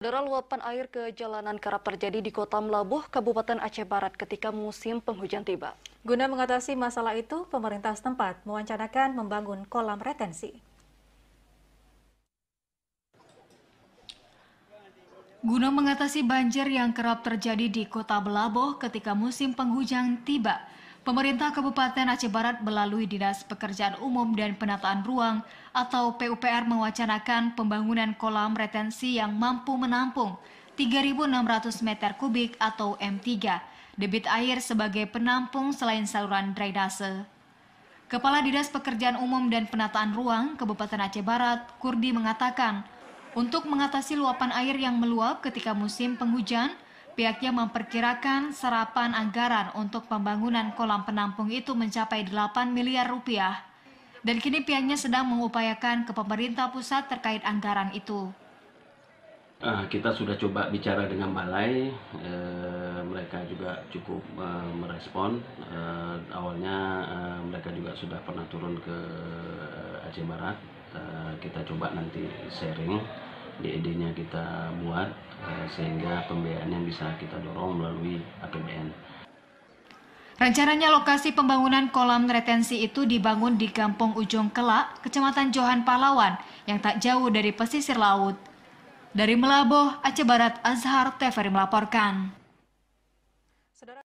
Saudara, luapan air ke jalanan kerap terjadi di Kota Melabuh, Kabupaten Aceh Barat ketika musim penghujan tiba. Guna mengatasi masalah itu, pemerintah setempat mewacanakan membangun kolam retensi. Guna mengatasi banjir yang kerap terjadi di Kota Melabuh ketika musim penghujan tiba, pemerintah Kabupaten Aceh Barat melalui Dinas Pekerjaan Umum dan Penataan Ruang atau PUPR mewacanakan pembangunan kolam retensi yang mampu menampung 3.600 meter kubik atau M3, debit air sebagai penampung selain saluran drainase. Kepala Dinas Pekerjaan Umum dan Penataan Ruang Kabupaten Aceh Barat, Kurdi mengatakan, untuk mengatasi luapan air yang meluap ketika musim penghujan, pihaknya memperkirakan serapan anggaran untuk pembangunan kolam penampung itu mencapai 8 miliar rupiah. Dan kini pihaknya sedang mengupayakan ke pemerintah pusat terkait anggaran itu. Kita sudah coba bicara dengan balai, mereka juga cukup merespon. Awalnya mereka juga sudah pernah turun ke Aceh Barat. Kita coba nanti sharing, ide-idenya kita buat sehingga pembiayaannya bisa kita dorong melalui APBN. Rencananya lokasi pembangunan kolam retensi itu dibangun di Kampung Ujung Kelak, Kecamatan Johan Pahlawan, yang tak jauh dari pesisir laut. Dari Melabuh, Aceh Barat, Azhar TVRI melaporkan.